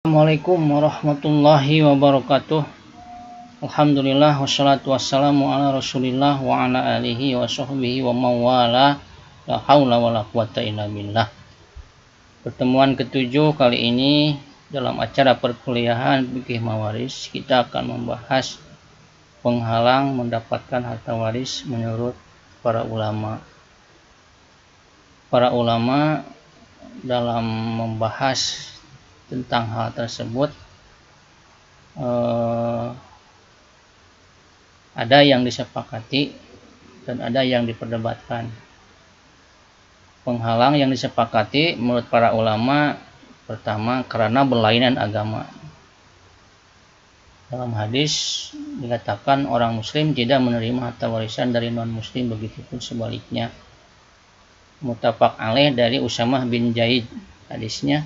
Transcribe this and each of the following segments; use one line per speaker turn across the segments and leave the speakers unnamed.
Assalamualaikum warahmatullahi wabarakatuh. Alhamdulillah wassalatu wassalamu ala Rasulillah wa ala alihi wa sahbihi wa mawala. La haula wala quwata illa billah. Pertemuan ketujuh kali ini dalam acara perkuliahan fikih mawaris kita akan membahas penghalang mendapatkan harta waris menurut para ulama. Para ulama dalam membahas tentang hal tersebut ada yang disepakati dan ada yang diperdebatkan. Penghalang yang disepakati menurut para ulama pertama karena berlainan agama. Dalam hadis dikatakan orang muslim tidak menerima harta warisan dari non muslim, begitupun sebaliknya. Muttafaq alaih dari Usamah bin Zaid, hadisnya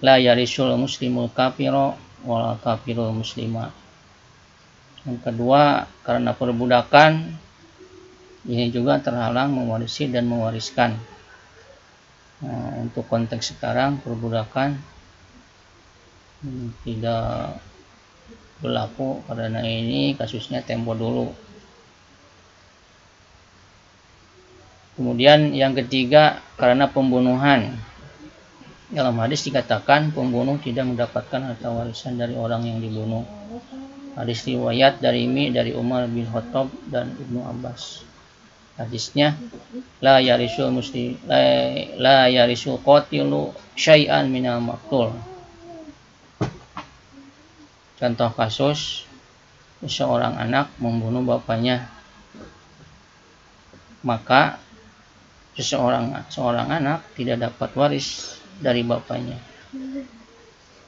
la yarisul muslimul kafiro wala kafirul muslima. Yang kedua karena perbudakan, ini juga terhalang mewarisi dan mewariskan. Untuk konteks sekarang perbudakan tidak berlaku karena ini kasusnya tempo dulu. Kemudian yang ketiga karena pembunuhan. Dalam hadis dikatakan pembunuh tidak mendapatkan harta warisan dari orang yang dibunuh. Hadis riwayat dari Umar bin Khattab dan Ibnu Abbas. Hadisnya la yarisul qatilu syai'an minal maqtul. Contoh kasus seorang anak membunuh bapaknya, maka seorang anak tidak dapat waris dari bapaknya.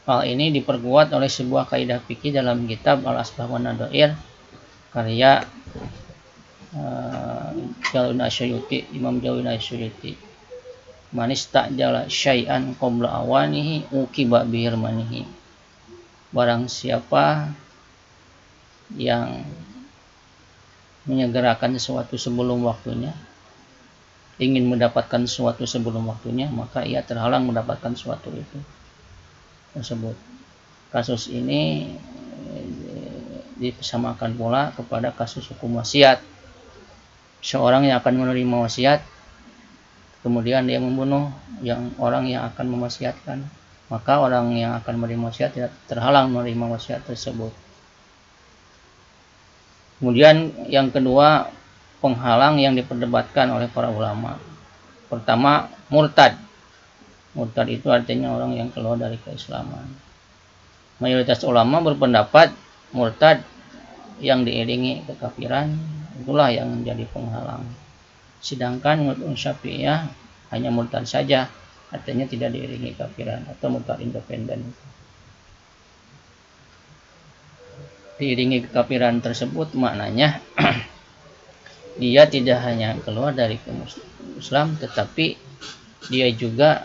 Hal ini diperkuat oleh sebuah kaidah fikih dalam kitab Al-Asbah wan Nadhair karya Imam Jalalain Asyuyuti. Man istajala syai'an qabla awanihi uqiba bihirmanihi. Barang siapa yang menyegerakan sesuatu sebelum waktunya, ingin mendapatkan sesuatu sebelum waktunya, maka ia terhalang mendapatkan sesuatu itu tersebut. Kasus ini disamakan pula kepada kasus hukum wasiat. Seorang yang akan menerima wasiat kemudian dia membunuh orang yang akan mewasiatkan, maka orang yang akan menerima wasiat tidak terhalang menerima wasiat tersebut. Kemudian yang kedua, penghalang yang diperdebatkan oleh para ulama. Pertama, murtad. Murtad itu artinya orang yang keluar dari keislaman. Mayoritas ulama berpendapat murtad yang diiringi kekafiran itulah yang menjadi penghalang. Sedangkan menurut Syafi'iyah hanya murtad saja, artinya tidak diiringi kekafiran atau murtad independen. Diiringi kekafiran tersebut maknanya dia tidak hanya keluar dari Islam, tetapi dia juga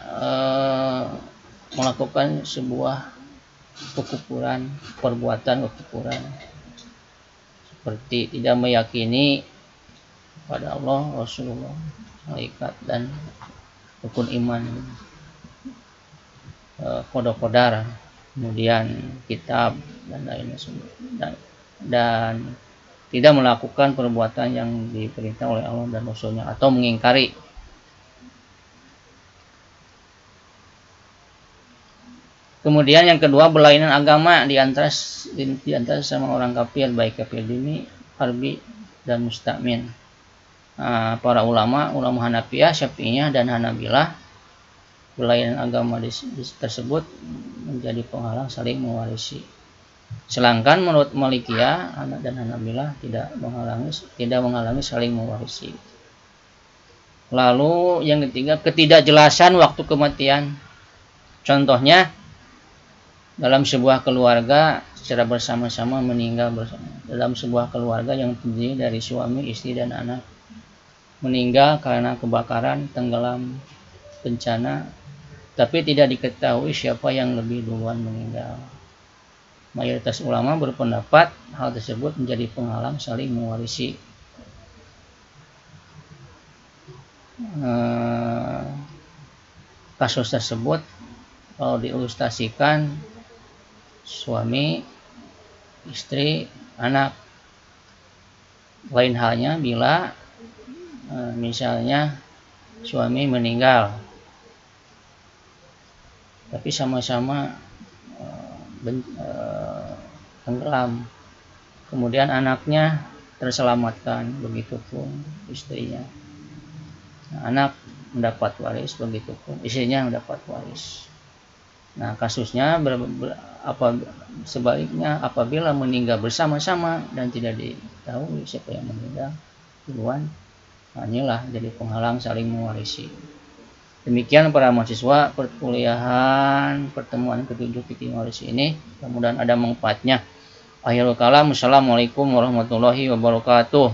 melakukan sebuah kekufuran, perbuatan kekufuran, seperti tidak meyakini pada Allah, Rasulullah, malaikat dan rukun iman, qada, kemudian kitab dan lainnya dan tidak melakukan perbuatan yang diperintah oleh Allah dan Rasulnya atau mengingkari. Kemudian yang kedua berlainan agama di antara sama orang kafir, baik kafir dini, harbi dan musta'min. Para ulama Hanafiyah, Syafi'iyah dan Hanabilah berlainan agama tersebut menjadi penghalang saling mewarisi. Sedangkan menurut Malikiyah dan Hanabilah tidak menghalangi saling mewarisi. Lalu yang ketiga, ketidakjelasan waktu kematian. Contohnya dalam sebuah keluarga secara bersama-sama meninggal bersama. Dalam sebuah keluarga yang terdiri dari suami, istri dan anak meninggal karena kebakaran, tenggelam, bencana, tapi tidak diketahui siapa yang lebih duluan meninggal. Mayoritas ulama berpendapat hal tersebut menjadi penghalang saling mewarisi. Kasus tersebut kalau diilustrasikan suami, istri, anak. Lain halnya bila misalnya suami meninggal tapi sama-sama tenggelam, kemudian anaknya terselamatkan, begitupun istrinya. Nah, anak mendapat waris, begitupun istrinya mendapat waris. Nah, kasusnya sebaliknya apabila meninggal bersama-sama dan tidak diketahui siapa yang meninggal duluan, nah inilah jadi penghalang saling mewarisi. Demikian para mahasiswa perkuliahan pertemuan ke-7 fikih waris ini, mudah-mudahan ada manfaatnya. Akhirul kalam, assalamualaikum warahmatullahi wabarakatuh.